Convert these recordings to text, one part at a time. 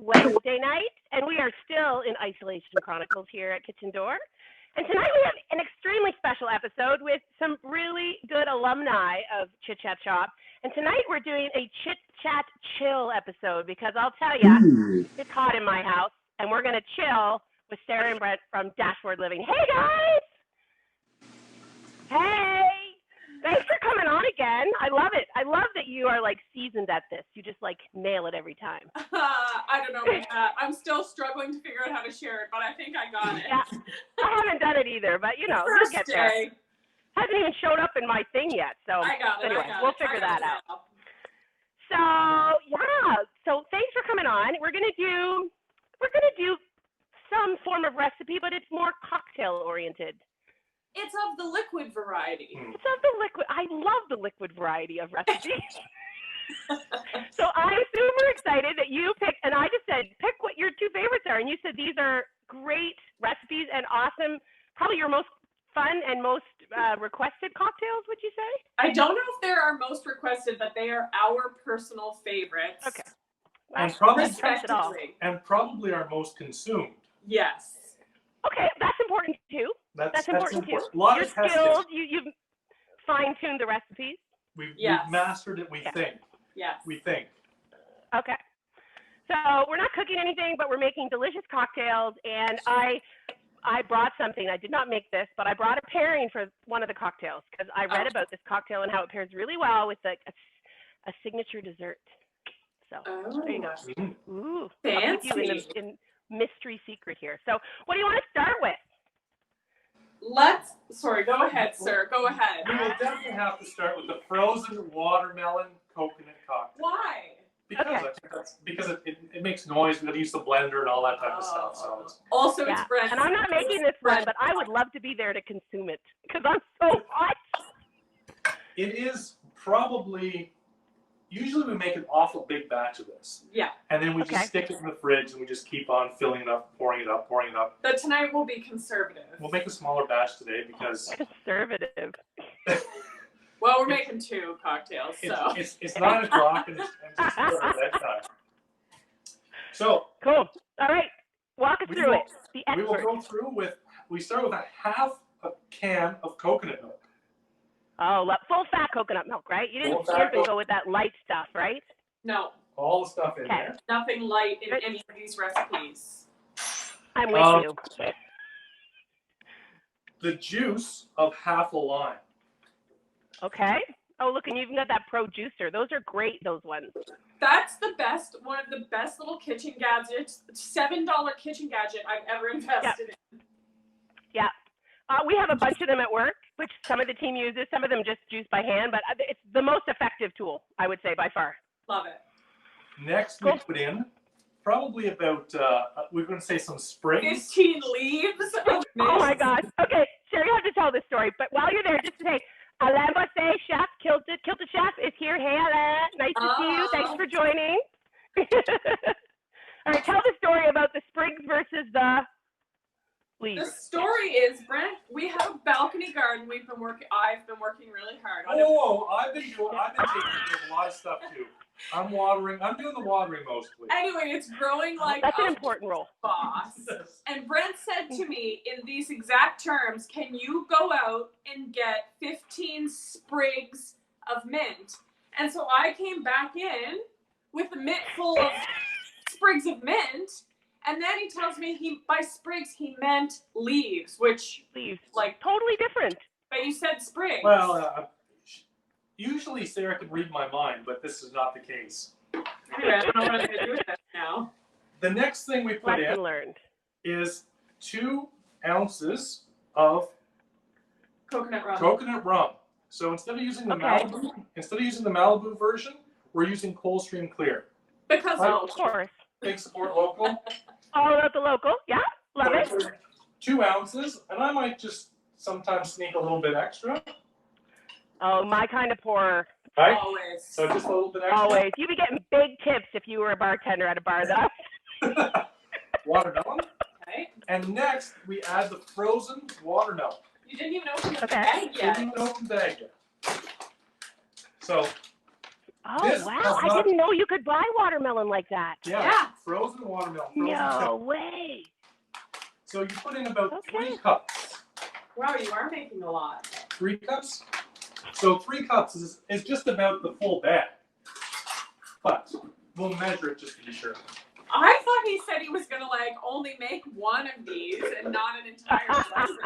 Wednesday night, and we are still in Isolation Chronicles here at Kitchen Door. And tonight we have an extremely special episode with some really good alumni of Chit Chat Shop. And tonight we're doing a Chit Chat Chill episode because I'll tell you, it's hot in my house, and we're going to chill with Sara and Brent from Dashboard Living. Hey, guys! Hey! Thanks for coming on again. I love it. I love that you are like seasoned at this. You just like nail it every time. I don't know about that. I'm still struggling to figure out how to share it, but I think I got it. Yeah, I haven't done it either, but you know, we'll get there. Hasn't even showed up in my thing yet, so I got it. anyway, we'll figure that out. So yeah, so thanks for coming on. We're gonna do some form of recipe, but it's more cocktail oriented. It's of the liquid variety. It's of the liquid. I love the liquid variety of recipes. So I'm super excited that you picked, and I just said, pick what your two favorites are. And you said these are great recipes and awesome, probably your most fun and most requested cocktails, would you say? I don't know if they're our most requested, but they are our personal favorites. Okay. And probably our most consumed. Yes. Okay, that's important too. That's important too. A lot You're of testing. skilled. You've fine-tuned the recipes. We've mastered it, we think. Yes. We think. Okay. So we're not cooking anything, but we're making delicious cocktails. And I brought something. I did not make this, but I brought a pairing for one of the cocktails because I read about this cocktail and how it pairs really well with a signature dessert. So there you go. Ooh, fancy. I'll keep you in mystery secret here. So what do you want to start with? Go ahead, sir. Go ahead. We will definitely have to start with the frozen watermelon coconut cocktail. Why? Because it makes noise. We got to use the blender and all that type of stuff. So also, it's Brent. And I'm not making this one, but I would love to be there to consume it because I'm so hot. It is probably. Usually we make an awful big batch of this. Yeah. And then we just stick it in the fridge and we just keep on filling it up, pouring it up. But tonight we'll be conservative. We'll make a smaller batch today because... Conservative. Well, we're making two cocktails, so... It's 9 o'clock and it's just bedtime. So... Cool. All right. Walk us through it. We will go through with... We start with a half a can of coconut milk. Oh, full fat coconut milk, right? You didn't go with that light stuff, right? No. All the stuff in there. Nothing light in any of these recipes. I'm with you. The juice of half a lime. Okay. Oh, look, and you even got that Pro Juicer. Those are great, those ones. That's the best, one of the best little kitchen gadgets, $7 kitchen gadget I've ever invested in. Yeah. We have a bunch of them at work, which some of the team uses. Some of them just juice by hand, but it's the most effective tool, I would say, by far. Love it. Next, we put in probably about, we're going to say some sprigs. 15 leaves of mint. Oh, my gosh. Okay, Sherry, you have to tell this story, but while you're there, just to say, Alain Bossé, chef, Kilted Chef is here. Hey, Alain. Nice to see you. Thanks for joining. All right, tell the story about the sprigs versus the... Please. The story is, Brent, we have a balcony garden. I've been working really hard on it. I've been taking care of a lot of stuff too. I'm doing the watering mostly. Anyway, it's growing like that's an important role. Boss. And Brent said to me in these exact terms, can you go out and get 15 sprigs of mint? And so I came back in with a mint full of sprigs of mint. And then he tells me by sprigs he meant leaves, which like totally different. But you said sprigs. Well, usually Sarah can read my mind, but this is not the case. Anyway, I don't know what I'm going to do with that now. The next thing we put in is 2 ounces of coconut rum. So instead of using the Malibu version, we're using Coldstream Clear. Because of course. Big support local. All about the local, yeah, love it. 2 ounces, and I might just sometimes sneak a little bit extra. Oh, my kind of pourer. Right? Always. So just a little bit extra. Always. You'd be getting big tips if you were a bartender at a bar, though. Watermelon. Okay. And next, we add the frozen watermelon. You didn't even open the bag yet. Didn't even open the bag yet. So, Oh, This wow. does I not- didn't know you could buy watermelon like that. Yeah, frozen watermelon. Frozen No cup. way. So you put in about Okay. 3 cups. Wow, you are making a lot. 3 cups? So 3 cups is just about the full bag. But we'll measure it just to be sure. I thought he said he was gonna like only make one of these and not an entire lesson.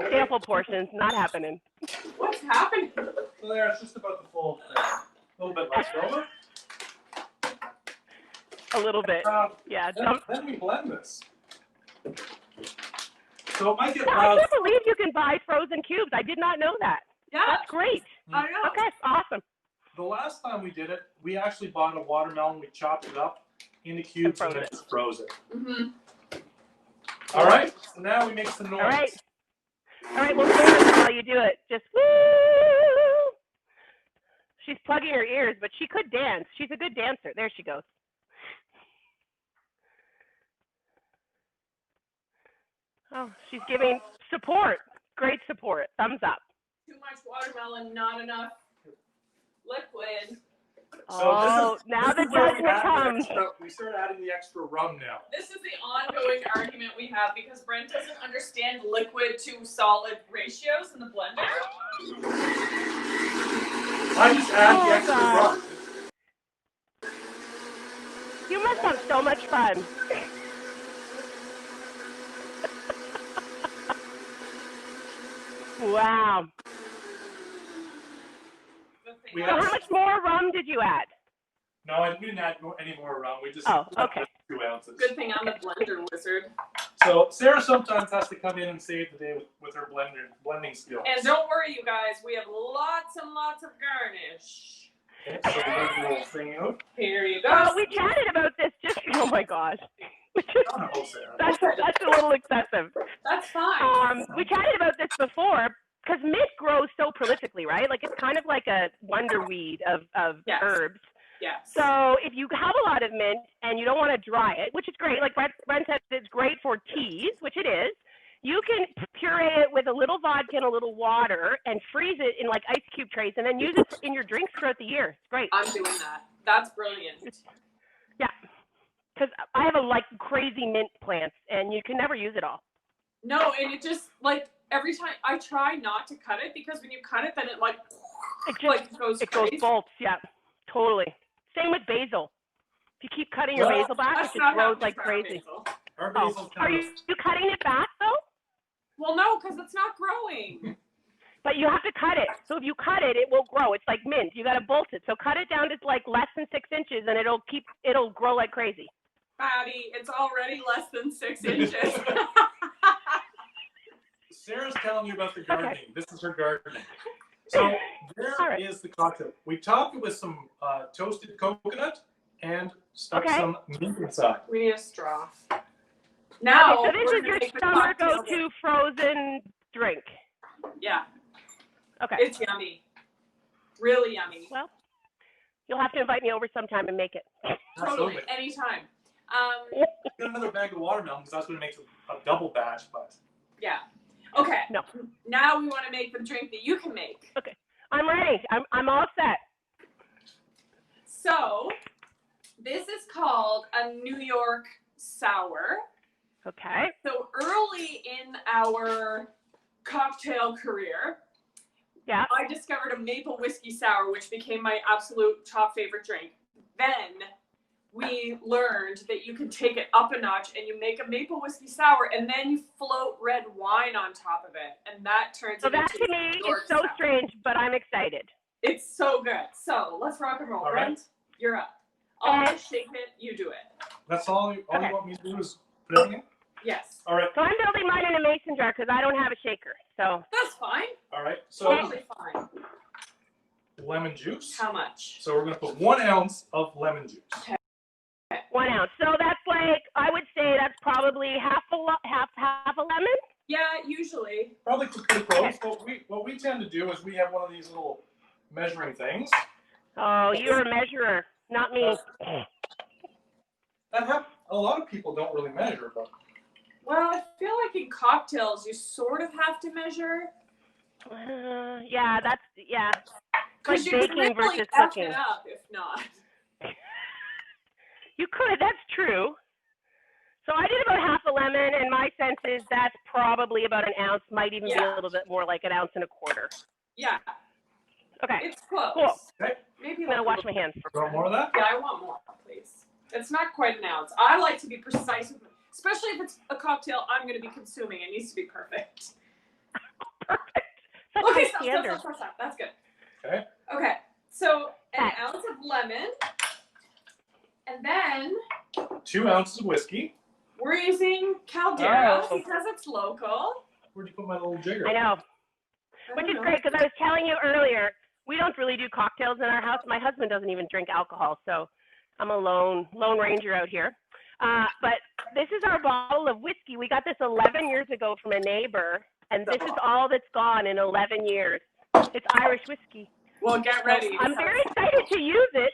Sample portions, not happening. What's happening? So there, it's just about the full thing. A little bit left over. A little bit. Yeah. Then we blend this. So it might get I loud. can't believe you can buy frozen cubes. I did not know that. Yeah, That's great. I know. Okay, awesome. The last time we did it, we actually bought a watermelon. We chopped it up into cubes and then just froze it. Mm-hmm. All right. So now we make some noise. All right. All right, well, Sarah, while you do it, just woo! She's plugging her ears, but she could dance. She's a good dancer. There she goes. Oh, she's giving support. Great support. Thumbs up. Too much watermelon, not enough liquid. So now the judgment comes. We start adding the extra rum now. This is the ongoing argument we have because Brent doesn't understand liquid to solid ratios in the blender. I just add the extra rum. You must have so much fun. Wow. We So have- how much more rum did you add? No, we didn't add any more rum. We just okay. 2 ounces. Good thing I'm the blender wizard. So Sarah sometimes has to come in and save the day with her blending skills. And don't worry, you guys, we have lots and lots of garnish. Okay, so we got the little thing out. Here you go. We chatted about this just, oh my gosh. Oh, no, Sarah. That's a little excessive. That's fine. We chatted about this before because mint grows so prolifically, right? Like it's kind of like a wonder weed of Yes. herbs. Yes. So if you have a lot of mint and you don't want to dry it, which is great, like Brent said, it's great for teas, which it is. You can puree it with a little vodka and a little water and freeze it in like ice cube trays and then use it in your drinks throughout the year. It's great. I'm doing that. That's brilliant. Yeah, because I have like crazy mint plants and you can never use it all. No, and it just like every time I try not to cut it because when you cut it, then it like goes crazy. Bolts. Yeah, totally. Same with basil. If you keep cutting your basil back, it just grows like crazy. Our basil Are you cutting it back though? Well, no, because it's not growing. But you have to cut it. So if you cut it, it will grow. It's like mint. You got to bolt it. So cut it down to like less than 6 inches, and it'll grow like crazy. Patty, it's already less than 6 inches. Sarah's telling you about the gardening. Okay. This is her gardening. So there right. is the cocktail. We topped it with some toasted coconut and stuck some mint inside. We need a straw. Now, so this we're is gonna your make the summer cocktail. go-to frozen drink. Yeah. Okay. It's yummy. Really yummy. Well, you'll have to invite me over sometime and make it. Totally. Anytime. Get another bag of watermelon because that's going to make a double batch. But Yeah. Okay. No. Now we want to make the drink that you can make. Okay. I'm ready. I'm all set. So, this is called a New York sour. Okay. So, early in our cocktail career, Yeah. I discovered a maple whiskey sour, which became my absolute top favorite drink. Then we learned that you can take it up a notch and you make a maple whiskey sour and then you float red wine on top of it. And that turns So it that into to me New York is so sour. strange, but I'm excited. It's so good. So let's rock and roll. All right. Brent, you're up. I'll shake it, you do it. that's all you want me to do is put everything in? Yes. All right. So I'm building mine in a mason jar because I don't have a shaker. So That's fine. All right. So Totally fine. lemon juice. How much? So we're going to put 1 ounce of lemon juice. 1 ounce. So that's like, I would say that's probably half a lemon. Yeah, usually. Probably pretty close. What we tend to do is we have one of these little measuring things. Oh, you're a measurer, not me. A lot of people don't really measure, but Well, I feel like in cocktails, you sort of have to measure. Yeah, like you could baking really versus F cooking. it up if not. You could. That's true. So I did about half a lemon, and my sense is that's probably about an ounce. Might even be a little bit more, like an ounce and a quarter. Yeah. Okay. It's close. Cool. Okay. Maybe I'm gonna wash my hands. Want more of that? Yeah, I want more, please. It's not quite an ounce. I like to be precise, especially if it's a cocktail I'm going to be consuming. It needs to be perfect. Perfect. Such Okay, high standards. stop. That's good. Okay. Okay, so an Okay. ounce of lemon, and then 2 ounces of whiskey. we're using Caldera Oh. because it's local. Where'd you put my little jigger? I know. I Which don't is know. great because I was telling you earlier, we don't really do cocktails in our house. My husband doesn't even drink alcohol, so I'm a lone ranger out here. But this is our bottle of whiskey. We got this 11 years ago from a neighbor, and this is all that's gone in 11 years. It's Irish whiskey. Well, get ready. I'm very excited to use it.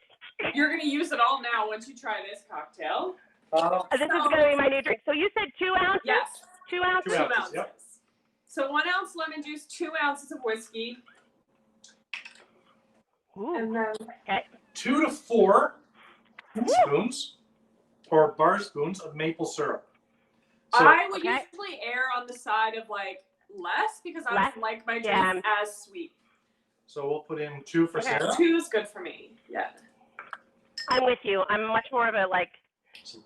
You're going to use it all now once you try this cocktail. This is going to be my new drink. So you said 2 ounces? Yes. 2 ounces? 2 2 ounces, ounces. yep. So 1 ounce lemon juice, 2 ounces of whiskey, Ooh. and then 2 to 4 teaspoons or bar spoons of maple syrup. So, I would usually err on the side of like less because I don't like my drink as sweet. so we'll put in 2 for Sarah. 2 is good for me. Yeah. I'm with you. I'm much more of a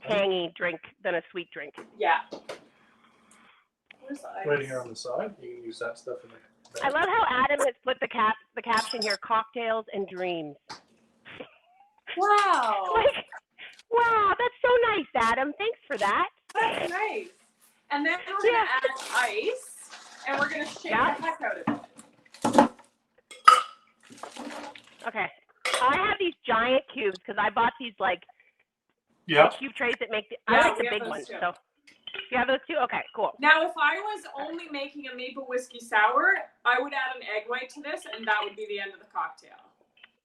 tangy drink than a sweet drink. Yeah. Where's the ice? Right here on the side. You can use that stuff in the I love how Adam has put the caption here: cocktails and dreams. Wow. Wow, that's so nice, Adam. Thanks for that. That's nice. And then we're going to add ice, and we're going to shake the heck out of it. Okay. I have these giant cubes because I bought these cube trays that make I like the big ones. So you have those too? Okay, cool. Now, if I was only making a maple whiskey sour, I would add an egg white to this, and that would be the end of the cocktail.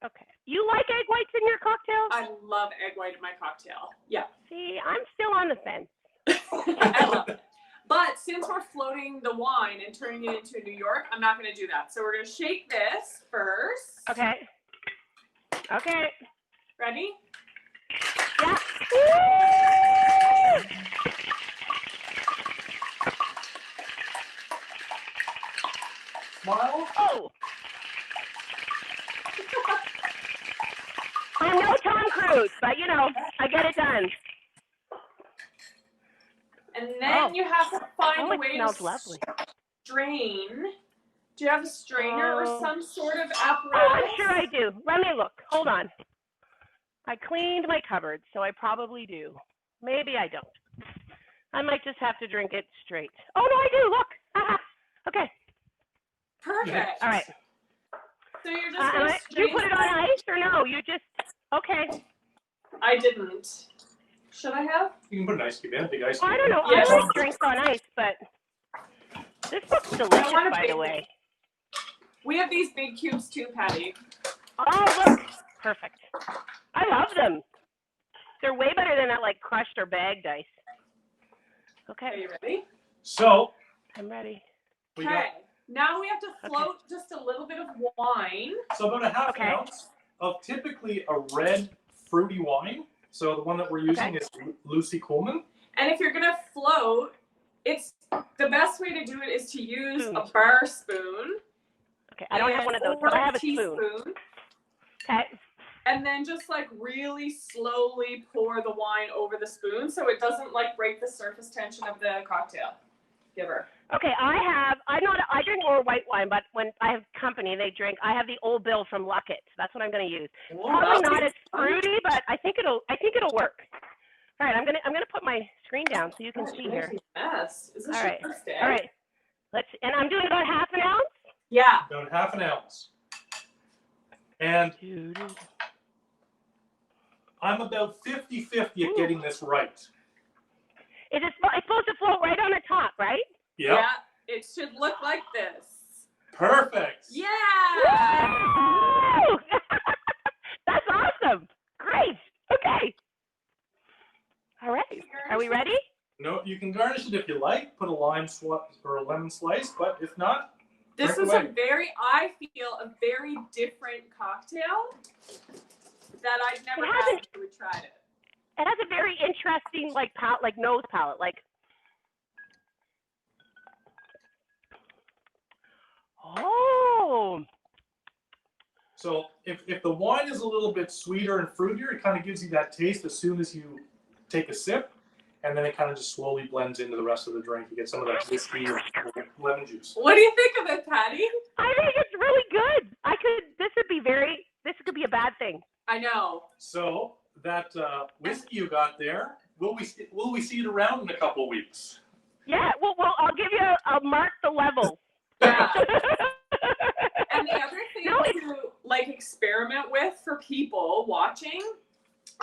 Okay. You like egg whites in your cocktails? I love egg white in my cocktail. Yeah. See, I'm still on the fence. I love it. But since we're floating the wine and turning it into New York, I'm not going to do that. So we're going to shake this first. Okay. Okay. Ready? Yeah. Smile. Oh. I'm no Tom Cruise, but I get it done. And then you have to find a way to lovely. strain. Do you have a strainer or some sort of apparatus? Oh, I'm sure I do. Let me look. Hold on. I cleaned my cupboard, so I probably do. Maybe I don't. I might just have to drink it straight. Oh, no, I do. Look. Okay. Perfect. All right. So you're just going to do you put it on ice or no? You just, okay. I didn't. Should I have? You can put an ice cube in, a big ice cube. I don't know. Yes. I like drinks on ice, but this looks delicious, by the way. We have these big cubes too, Patty. Oh, look. Perfect. I love them. They're way better than that crushed or bagged ice. Okay. Are you ready? So. I'm ready. Okay. Now we have to float just a little bit of wine. So about a half ounce of typically a red fruity wine. So the one that we're using is Lucy Coleman. And if you're going to float, it's the best way to do it is to use a bar spoon. Okay, I don't have one of those, but I have a spoon. Okay. And then just really slowly pour the wine over the spoon so it doesn't break the surface tension of the cocktail. Giver. Okay, I drink more white wine, but when I have company, they drink. I have the Old Bill from Luckett. That's what I'm going to use. Probably not as fruity, but I think it'll work. All right, I'm gonna put my screen down so you can see here. Yes. Is this All right. your first day? All right. And I'm doing about half an ounce. Yeah. About half an ounce. And I'm about 50-50 at getting this right. It's supposed to float right on the top, right? Yep. Yeah. It should look like this. Perfect. Yeah. That's awesome. Great. Okay. All right. Are we ready? No, you can garnish it if you like. Put a lime or a lemon slice, but if not, This Drink is away. I feel a very different cocktail that I've never It had hasn't- until we tried it. It has a very interesting like nose palette. Like, oh, So if the wine is a little bit sweeter and fruitier, it kind of gives you that taste as soon as you take a sip, and then it kind of just slowly blends into the rest of the drink. You get some of that whiskey or lemon juice. What do you think of it, Patty? I think it's really good. This could be a bad thing. I know. So that whiskey you got there, will we see it around in a couple weeks? Yeah, well, I'll give you. I'll mark the level. Yeah. And the other thing No, to like experiment with for people watching,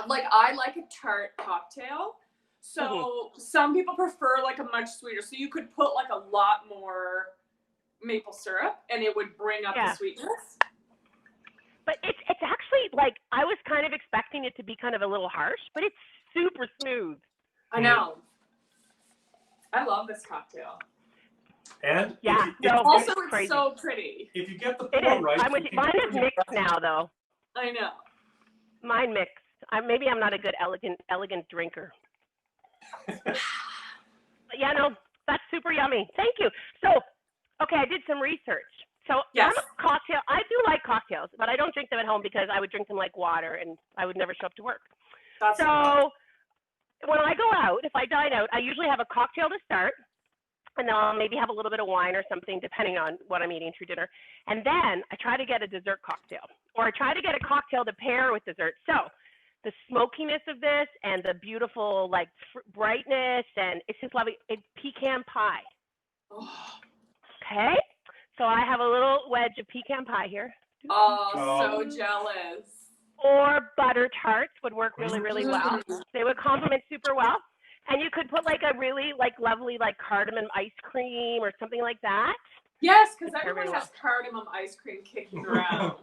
like I like a tart cocktail. So some people prefer like a much sweeter. So you could put like a lot more maple syrup and it would bring up the sweetness. But it's actually like I was kind of expecting it to be kind of a little harsh, but it's super smooth. I know. I love this cocktail. And also it's crazy. so pretty. If you get the It pour is. right, Mine is mixed now, though. I know. Mine mixed. Maybe I'm not a good elegant drinker. But yeah, no, that's super yummy. Thank you. So, okay, I did some research. So yes. I do like cocktails, but I don't drink them at home because I would drink them like water and I would never show up to work. So when I go out, if I dine out, I usually have a cocktail to start, and then I'll maybe have a little bit of wine or something depending on what I'm eating through dinner. And then I try to get a dessert cocktail, or I try to get a cocktail to pair with dessert. So the smokiness of this and the beautiful like brightness, and it's just lovely. It's pecan pie. Okay. So I have a little wedge of pecan pie here. Oh, so jealous. Or butter tarts would work really, really well. They would complement super well. And you could put like a really like lovely like cardamom ice cream or something like that. Yes, because everyone has cardamom ice cream kicking around.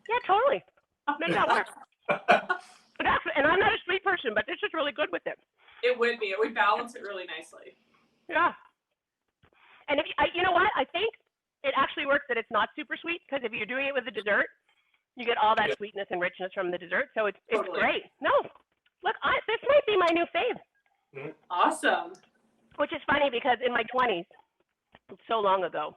Yeah, totally. Make that work. And I'm not a sweet person, but this is really good with it. It would be. It would balance it really nicely. Yeah. And if you know what? I think it actually works that it's not super sweet, because if you're doing it with a dessert, you get all that sweetness and richness from the dessert. So it's great. No, look, this might be my new fave. Awesome. Which is funny because in my 20s, so long ago,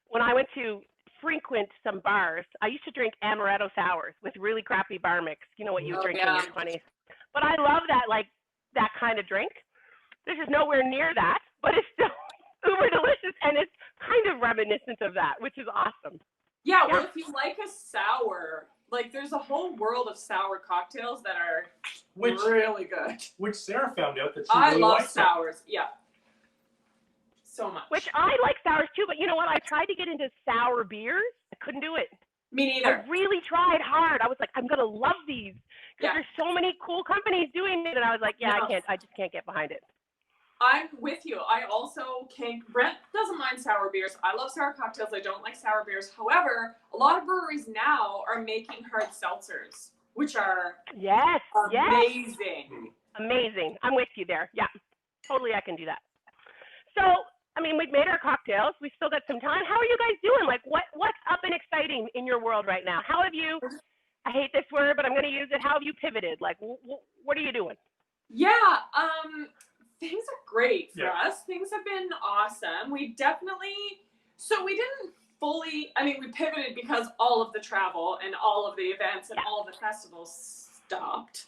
when I went to frequent some bars, I used to drink amaretto sours with really crappy bar mix. You know what you drink in your 20s. But I love that kind of drink. This is nowhere near that, but it's still uber delicious, and it's kind of reminiscent of that, which is awesome. Yeah, well, if you like a sour, like there's a whole world of sour cocktails that are really good. Which Sarah found out that she really love sours. Yeah. So much. Which I like sours too, but you know what? I tried to get into sour beers. I couldn't do it. Me neither. I really tried hard. I was like, I'm gonna love these because there's so many cool companies doing it, and I was like, I just can't get behind it. I'm with you. I also can't. Brent doesn't mind sour beers. I love sour cocktails. I don't like sour beers. However, a lot of breweries now are making hard seltzers, which are amazing. Amazing. I'm with you there. Yeah, totally. I can do that. So, I mean, we've made our cocktails. We've still got some time. How are you guys doing? Like, what's up and exciting in your world right now? How have you? I hate this word, but I'm going to use it. How have you pivoted? Like, what are you doing? Yeah. Things are great for us. Things have been awesome. We didn't fully, we pivoted because all of the travel and all of the events and all of the festivals stopped.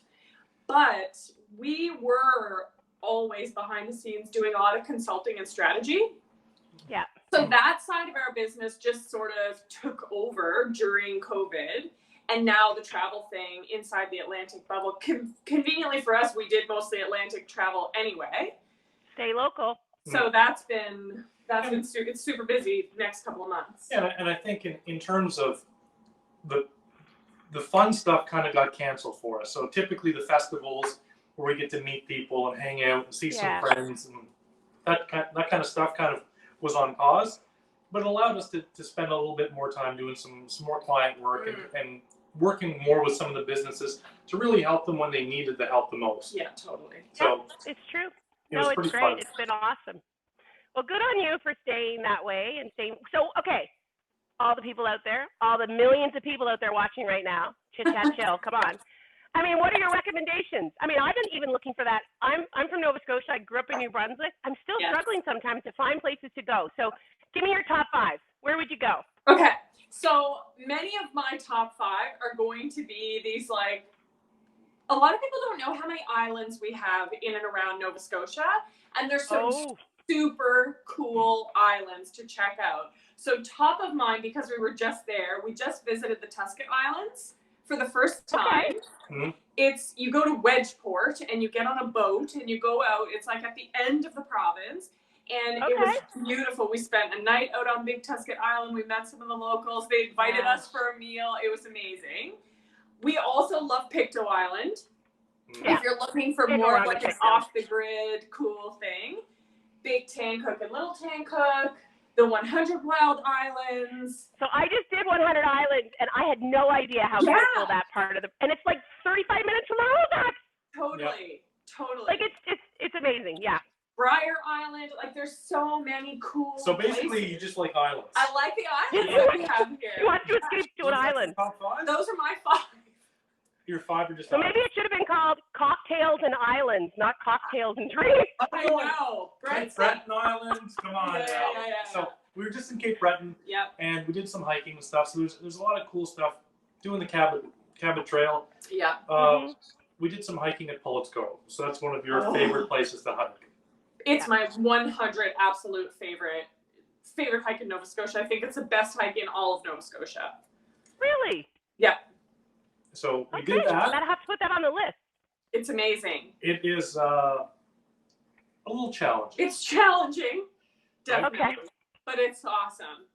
But we were always behind the scenes doing a lot of consulting and strategy. Yeah. So that side of our business just sort of took over during COVID. And now the travel thing inside the Atlantic bubble. Conveniently for us, we did mostly Atlantic travel anyway. Stay local. So that's been it's super busy next couple of months. Yeah, and I think in terms of the fun stuff kind of got canceled for us. So typically the festivals where we get to meet people and hang out and see some friends and that kind of stuff kind of was on pause, but it allowed us to spend a little bit more time doing some more client work and working more with some of the businesses to really help them when they needed the help the most. Yeah, totally. So it's true. It was it's great. fun. It's been awesome. Well, good on you for staying that way and staying. So, okay, all the people out there, all the millions of people out there watching right now, Chit Chat Chill, come on. I mean, what are your recommendations? I mean, I've been even looking for that. I'm from Nova Scotia. I grew up in New Brunswick. I'm still struggling sometimes to find places to go. So give me your top 5. Where would you go? Okay. So many of my top 5 are going to be these, like, a lot of people don't know how many islands we have in and around Nova Scotia. And there's some super cool islands to check out. So top of mind, because we were just there, we just visited the Tuscan Islands for the first time. Mm-hmm. You go to Wedgeport and you get on a boat and you go out. It's like at the end of the province. And it was beautiful. We spent a night out on Big Tuscan Island. We met some of the locals. They invited us for a meal. It was amazing. We also love Pictou Island. If you're looking for more of like an off-the-grid cool thing. Big Tancook and Little Tancook. The 100 Wild Islands. So I just did 100 Islands, and I had no idea how beautiful that part of and it's like 35 minutes from Halifax. Totally. Like it's amazing, Briar Island, like there's so many cool So basically, places. you just like islands. I like the islands that we have here. You want to escape to an island. Top 5? Those are my 5. Your 5 are just So maybe it should have been called Cocktails and Islands, not Cocktails and Drinks. I know. Cape Breton Islands, come on now. Yeah. So we were just in Cape Breton, and we did some hiking and stuff. So there's a lot of cool stuff. Doing the Cabot Trail. Yeah. We did some hiking at Pullet's Cove. So that's one of your favorite places to hike. It's my 100 absolute favorite hike in Nova Scotia. I think it's the best hike in all of Nova Scotia. Really? Yeah. So we did that. I'm gonna have to put that on the list. It's amazing. It is a little challenging. It's challenging, definitely, Okay. but it's awesome.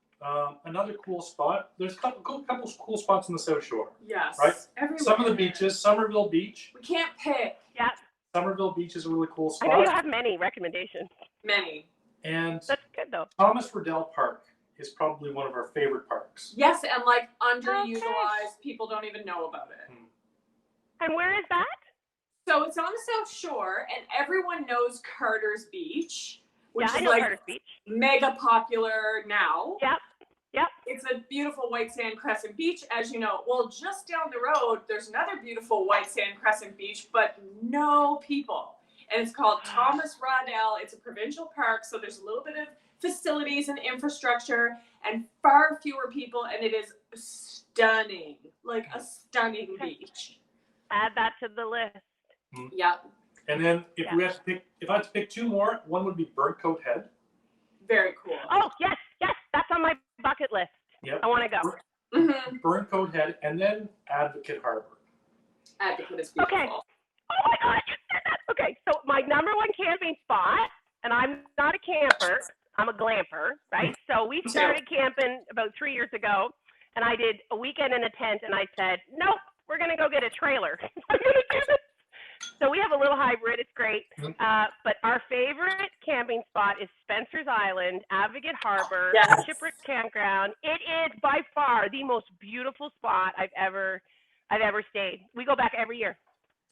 Another cool spot. There's a couple cool spots on the South Shore. Yes. Right? Everywhere. Some of the beaches. Somerville Beach. We can't pick. Yeah. Somerville Beach is a really cool spot. I know you have many recommendations. Many. And that's good though. Thomas Riddell Park is probably one of our favorite parks. Yes, and like underutilized, people don't even know about it. And where is that? So it's on the South Shore, and everyone knows Carter's Beach, which is Carter's like Beach. Mega popular now. Yep. It's a beautiful white sand crescent beach, as you know. Well, just down the road, there's another beautiful white sand crescent beach, but no people. And it's called Thomas Riddell. It's a provincial park, so there's a little bit of facilities and infrastructure and far fewer people, and it is stunning, like a stunning beach. Add that to the list. Yeah. And then if I had to pick 2 more, one would be Burnt Coat Head. Very cool. Oh yes, that's on my bucket list. Yep. I want to go. Burnt Coat Head, and then Advocate Harbor. Advocate is beautiful. Okay. Oh my God, you said that. Okay, so my number 1 camping spot, and I'm not a camper, I'm a glamper, right? So we started camping about 3 years ago, and I did a weekend in a tent, and I said, nope, we're going to go get a trailer. I'm going to do this. So we have a little hybrid. It's great. But our favorite camping spot is Spencer's Island, Advocate Harbor, Shipwreck Campground. It is by far the most beautiful spot I've ever stayed. We go back every year.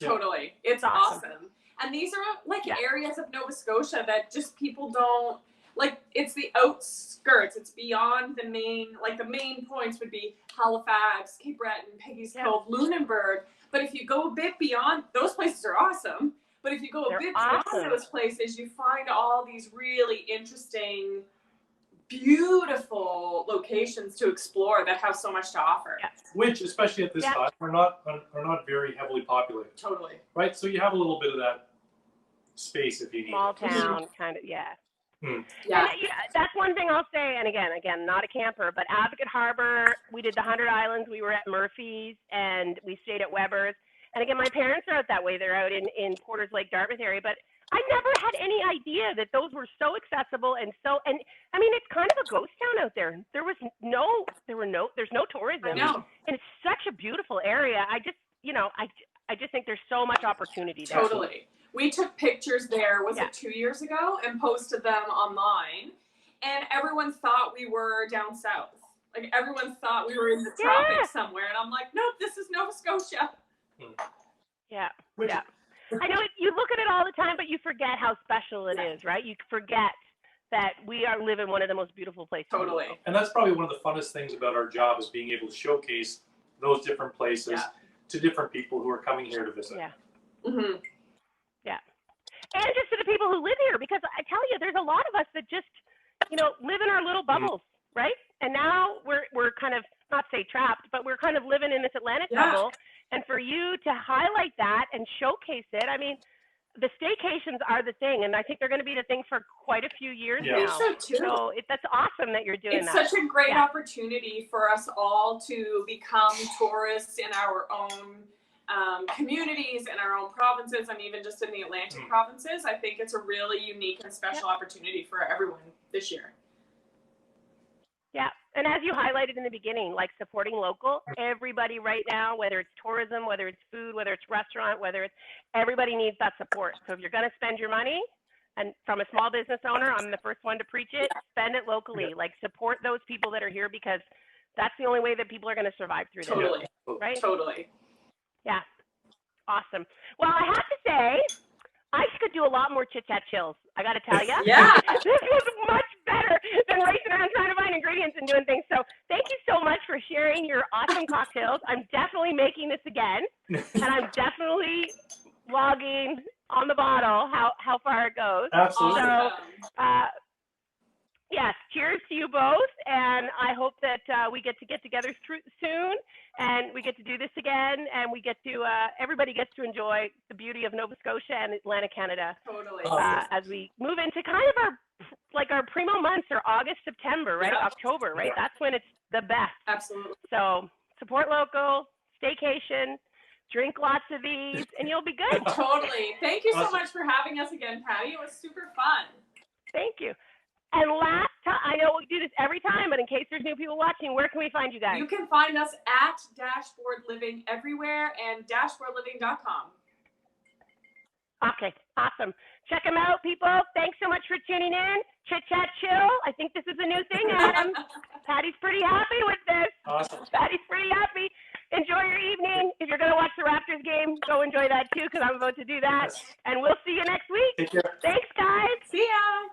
Totally. It's awesome. And these are like areas of Nova Scotia that just people don't, like, it's the outskirts. It's beyond the main, like the main points would be Halifax, Cape Breton, Peggy's Cove, Lunenburg. But if you go a bit beyond, those places are awesome. But if you go a bit beyond those places, you find all these really interesting, beautiful locations to explore that have so much to offer. Which, especially at this time, are not very heavily populated. Totally. Right? So you have a little bit of that space if you need Small town, kind of, that's one thing I'll say. And again, not a camper, but Advocate Harbor, we did the 100 Islands. We were at Murphy's, and we stayed at Weber's. And again, my parents are out that way. They're out in Porter's Lake, Dartmouth area. But I never had any idea that those were so accessible and I mean, it's kind of a ghost town out there. There's no tourism. I know. And it's such a beautiful area. I just think there's so much opportunity there. Totally. We took pictures there, was it 2 years ago, and posted them online. And everyone thought we were down south. Like, everyone thought we were in the tropics somewhere. And I'm like, nope, this is Nova Scotia. Yeah. I know you look at it all the time, but you forget how special it is, right? You forget that we are living one of the most beautiful places. Totally. And that's probably one of the funnest things about our job is being able to showcase those different places to different people who are coming here to visit. Yeah. Mm-hmm. Yeah. And just to the people who live here, because I tell you, there's a lot of us that just, live in our little bubbles, right? And now we're kind of, not say trapped, but we're kind of living in this Atlantic bubble. And for you to highlight that and showcase it, I mean, the staycations are the thing, and I think they're going to be the thing for quite a few years now. I think so too. So that's awesome that you're doing that. It's such a great opportunity for us all to become tourists in our own communities, in our own provinces, and even just in the Atlantic provinces. I think it's a really unique and special opportunity for everyone this year. Yeah, and as you highlighted in the beginning, like supporting local, everybody right now, whether it's tourism, whether it's food, whether it's restaurant, everybody needs that support. So if you're going to spend your money, and from a small business owner, I'm the first one to preach it, spend it locally. Like support those people that are here, because that's the only way that people are going to survive through this. Totally. Right? Totally. Yeah. Awesome. Well, I have to say, I could do a lot more Chit Chat Chills. I got to tell you. Yeah. This was much better than racing around trying to find ingredients and doing things. So thank you so much for sharing your awesome cocktails. I'm definitely making this again, and I'm definitely logging on the bottle how far it goes. Absolutely. So, yes, cheers to you both, and I hope that we get together soon, and we get to do this again, and we get to everybody gets to enjoy the beauty of Nova Scotia and Atlantic Canada. Totally. As we move into kind of our primo months, or August, September, right? Yeah. October, right? That's when it's the best. Absolutely. So support local, staycation, drink lots of these, and you'll be good. Totally. Thank you so much for having us again, Patty. It was super fun. Thank you. And last time, I know we do this every time, but in case there's new people watching, where can we find you guys? You can find us at Dashboard Living everywhere and dashboardliving.com. Okay, awesome. Check them out, people. Thanks so much for tuning in. Chit Chat Chill. I think this is a new thing, Adam. Patty's pretty happy with this. Awesome. Patty's pretty happy. Enjoy your evening. If you're going to watch the Raptors game, go enjoy that too, because I'm about to do that. Yes. And we'll see you next week. Take care. Thanks, guys. See ya.